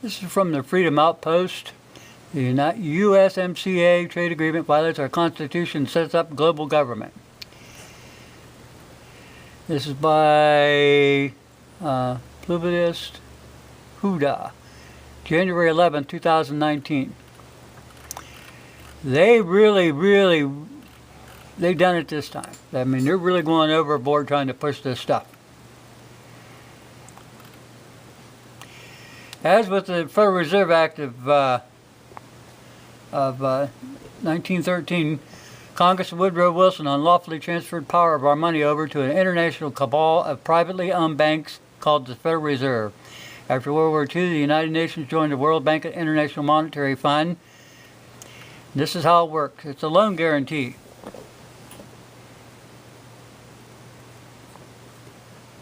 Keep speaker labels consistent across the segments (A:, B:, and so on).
A: This is from the Freedom Outpost. The USMCA trade agreement violates our Constitution and sets up global government. This is by Publius Huda, January 11, 2019. They done it this time. I mean, they're really going overboard trying to push this stuff. As with the Federal Reserve Act of 1913, Congress Woodrow Wilson unlawfully transferred power of our money over to an international cabal of privately owned banks called the Federal Reserve. After World War II, the United Nations joined the World Bank and International Monetary Fund. This is how it works. It's a loan guarantee.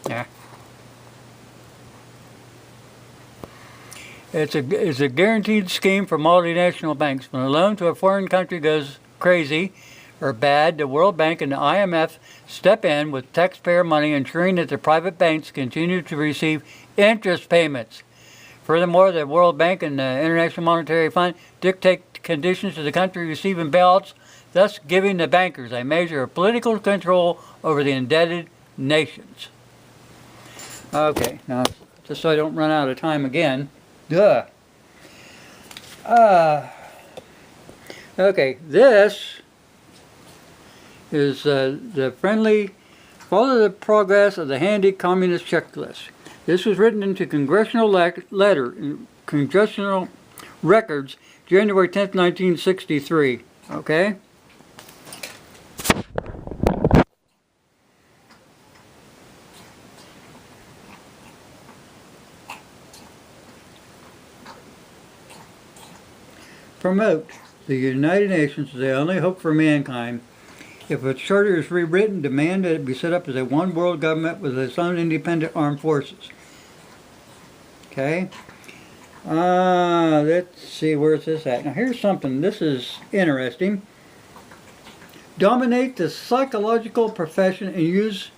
A: Yeah. It's a guaranteed scheme for multinational banks. When a loan to a foreign country goes crazy or bad, the World Bank and the IMF step in with taxpayer money, ensuring that the private banks continue to receive interest payments. Furthermore, the World Bank and the International Monetary Fund dictate conditions to the country receiving bailouts, thus giving the bankers a measure of political control over the indebted nations. Okay, now, just so I don't run out of time again. Duh. Okay, this is the friendly follow the progress of the handy communist checklist. This was written into congressional congressional records, January 10th, 1963. Okay? Promote the United Nations as the only hope for mankind. If its charter is rewritten, demand that it be set up as a one world government with its own independent armed forces. Okay? Let's see, where's this at? Now here's something, this is interesting. Dominate the psychological profession and use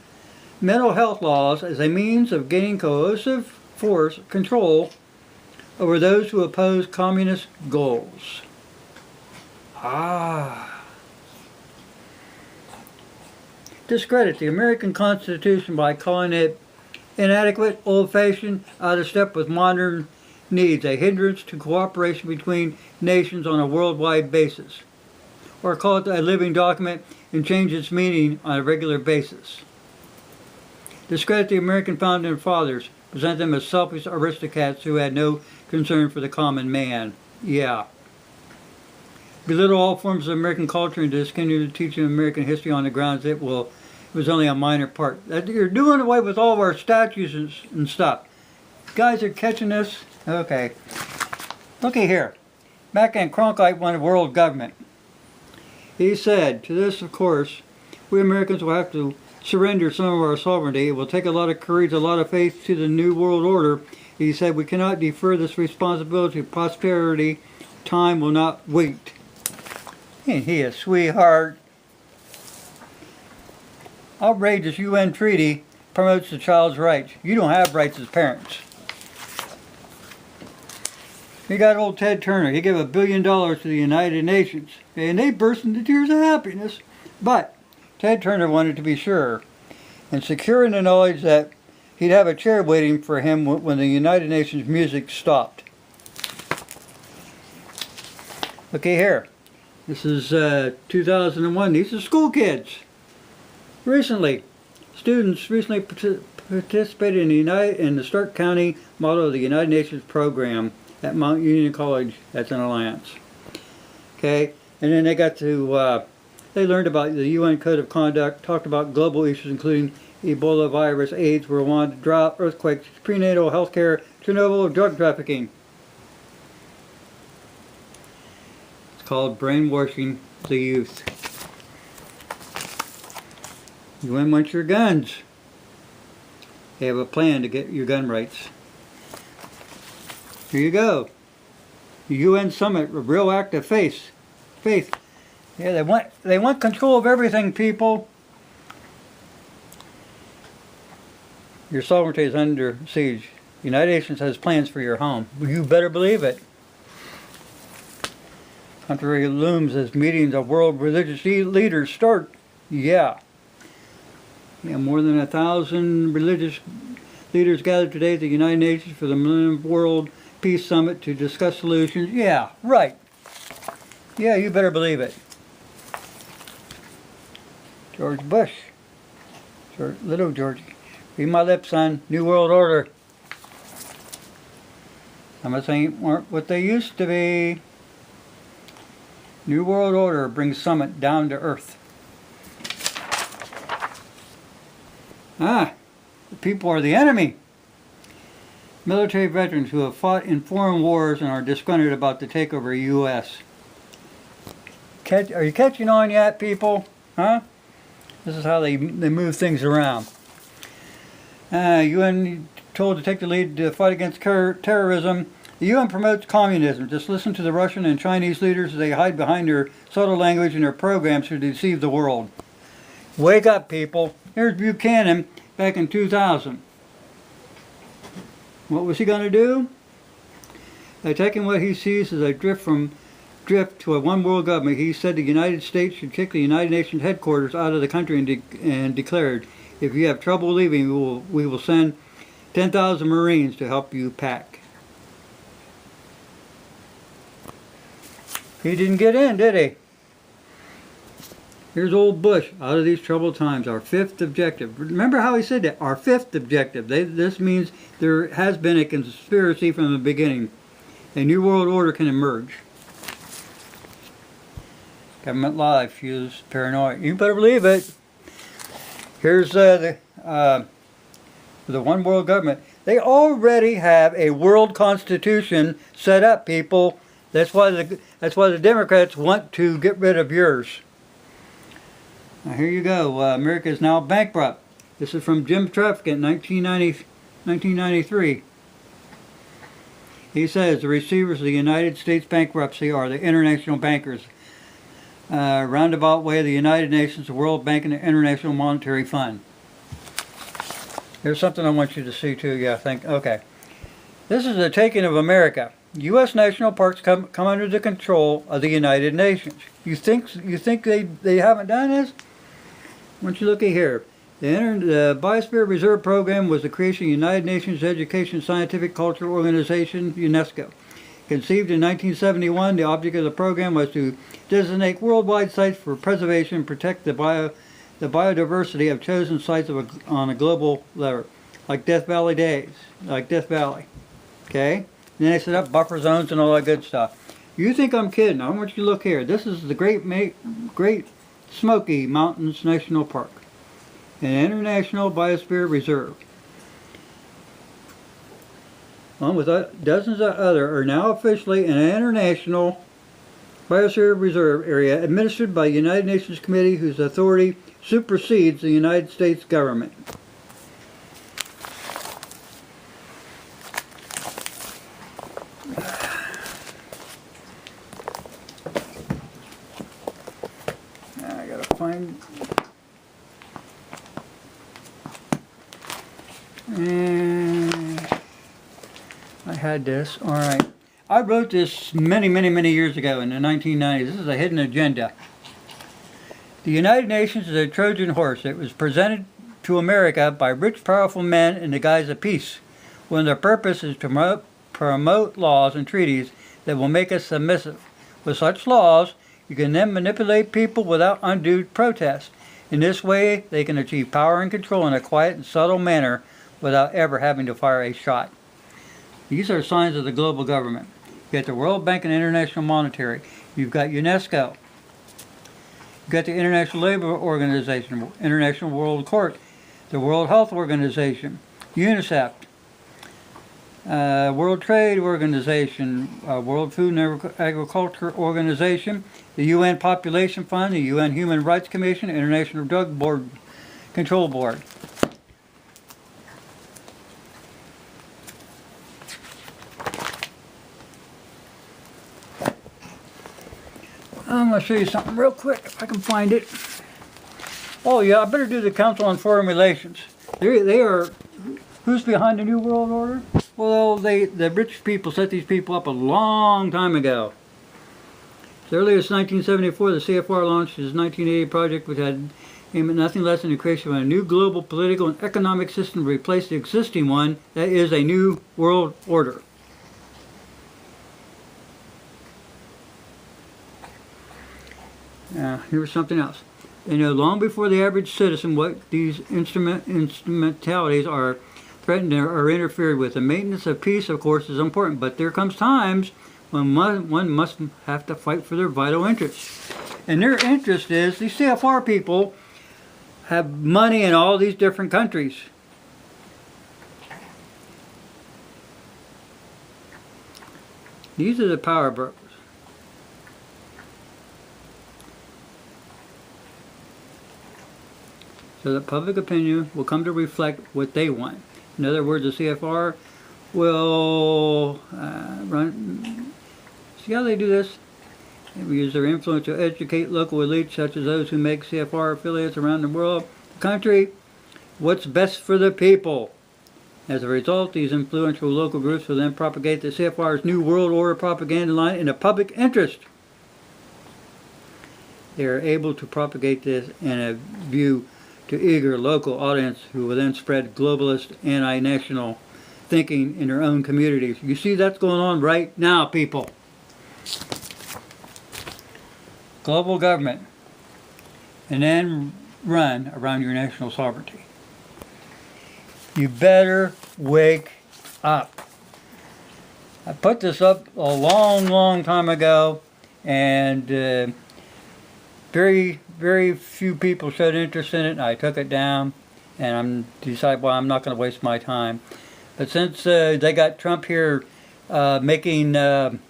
A: mental health laws as a means of gaining coercive force control over those who oppose communist goals. Discredit the American Constitution by calling it inadequate, old-fashioned, out of step with modern needs, a hindrance to cooperation between nations on a worldwide basis. Or call it a living document and change its meaning on a regular basis. Discredit the American founding fathers, present them as selfish aristocrats who had no concern for the common man. Yeah. Belittle all forms of American culture and discontinue teaching American history on the grounds that, well, it was only a minor part. You're doing away with all of our statues and stuff. You guys are catching this? Okay. Looky here. Back in Cronkite won world government. He said, to this, of course, we Americans will have to surrender some of our sovereignty. It will take a lot of courage, a lot of faith to the New World Order. He said, we cannot defer this responsibility. Prosperity, time will not wait. Ain't he a sweetheart? Outrageous UN treaty promotes the child's rights. You don't have rights as parents. You got old Ted Turner. He gave $1 billion to the United Nations. And they burst into tears of happiness. But Ted Turner wanted to be sure and secure in the knowledge that he'd have a chair waiting for him when the United Nations music stopped. Okay, here. This is 2001. These are school kids. Students recently participated in the Stark County model of the United Nations program at Mount Union College. That's in Alliance. Okay, and then they got to, they learned about the UN Code of Conduct, talked about global issues including Ebola virus, AIDS, Rwanda, drought, earthquakes, prenatal health care, Chernobyl, drug trafficking. It's called brainwashing the youth. UN wants your guns. They have a plan to get your gun rights. Here you go. The UN Summit, a real act of faith. Yeah, they want control of everything, people. Your sovereignty is under siege. The United Nations has plans for your home. You better believe it. Contrary looms as meetings of world religious leaders start. Yeah. Yeah, more than 1,000 religious leaders gathered today at the United Nations for the Millennium World Peace Summit to discuss solutions. Yeah, right. Yeah, you better believe it. George Bush. Little Georgie. Read my lips, son. New World Order. Some of us aren't what they used to be. New World Order brings summit down to earth. The people are the enemy. Military veterans who have fought in foreign wars and are disgruntled about the takeover of the U.S. Are you catching on yet, people? Huh? This is how they move things around. UN told to take the lead to fight against terrorism. The UN promotes communism. Just listen to the Russian and Chinese leaders as they hide behind their subtle language and their programs to deceive the world. Wake up, people. Here's Buchanan back in 2000. What was he going to do? Attacking what he sees as a drift to a one world government, he said the United States should kick the United Nations headquarters out of the country and declared, if you have trouble leaving, we will send 10,000 Marines to help you pack. He didn't get in, did he? Here's old Bush, out of these troubled times, our fifth objective. Remember how he said that? Our fifth objective. This means there has been a conspiracy from the beginning. A new world order can emerge. Government life fuels paranoia. You better believe it. Here's the one world government. They already have a world constitution set up, people. That's why the Democrats want to get rid of yours. Now here you go. America is now bankrupt. This is from Jim Trafficant, 1993. He says the receivers of the United States bankruptcy are the international bankers. Roundabout way, the United Nations, the World Bank, and the International Monetary Fund. Here's something I want you to see too. Yeah, okay. This is the taking of America. U.S. national parks come under the control of the United Nations. You think they haven't done this? I want you to look at here. The Biosphere Reserve Program was the creation of the United Nations Education, Scientific, Cultural Organization, UNESCO. Conceived in 1971, the object of the program was to designate worldwide sites for preservation and protect the biodiversity of chosen sites on a global level, like Death Valley Death Valley. Okay? And then they set up buffer zones and all that good stuff. You think I'm kidding? I want you to look here. This is the Great Smoky Mountains National Park, an international biosphere reserve. Along with dozens of others, are now officially an international biosphere reserve area administered by the United Nations Committee, whose authority supersedes the United States government. I gotta find. And I had this. All right. I wrote this many years ago in the 1990s. This is a hidden agenda. The United Nations is a Trojan horse. It was presented to America by rich, powerful men in the guise of peace, when their purpose is to promote laws and treaties that will make us submissive. With such laws, you can then manipulate people without undue protest. In this way, they can achieve power and control in a quiet and subtle manner without ever having to fire a shot. These are signs of the global government. You got the World Bank and International Monetary. You've got UNESCO. You've got the International Labor Organization, International World Court, the World Health Organization, UNICEF, World Trade Organization, World Food and Agriculture Organization, the UN Population Fund, the UN Human Rights Commission, International Drug Control Board. I'm going to show you something real quick if I can find it. Oh yeah, I better do the Council on Foreign Relations. They are, who's behind the New World Order? Well, the rich people set these people up a long time ago. As early as 1974, the CFR launched its 1980 project, which had aimed at nothing less than the creation of a new global political and economic system to replace the existing one, that is, a new world order. Here's something else. They know long before the average citizen what these instrumentalities are threatened or interfered with. The maintenance of peace, of course, is important, but there comes times when one must have to fight for their vital interests. And their interest is, these CFR people have money in all these different countries. These are the power brokers. So that public opinion will come to reflect what they want. In other words, the CFR will run. See how they do this? They will use their influence to educate local elites, such as those who make CFR affiliates around the world, the country, what's best for the people. As a result, these influential local groups will then propagate the CFR's New World Order propaganda line in the public interest. They are able to propagate this in a view to eager local audience who will then spread globalist, anti-national thinking in their own communities. You see that's going on right now, people. Global government, and then run around your national sovereignty. You better wake up. I put this up a long time ago, and very few people showed interest in it, and I took it down, and I'm decided, well, I'm not going to waste my time. But since they got Trump here making trade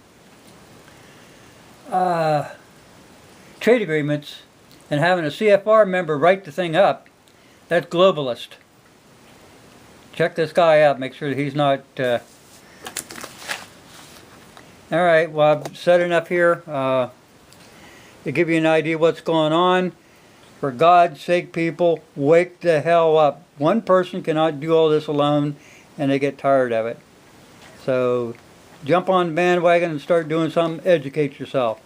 A: agreements and having a CFR member write the thing up, that's globalist. Check this guy out, make sure that he's not... Alright, well, I've said enough here. To give you an idea what's going on. For God's sake, people, wake the hell up. One person cannot do all this alone, and they get tired of it. So jump on the bandwagon and start doing something. Educate yourself.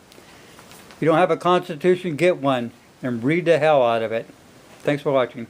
A: If you don't have a constitution, get one and read the hell out of it. Thanks for watching.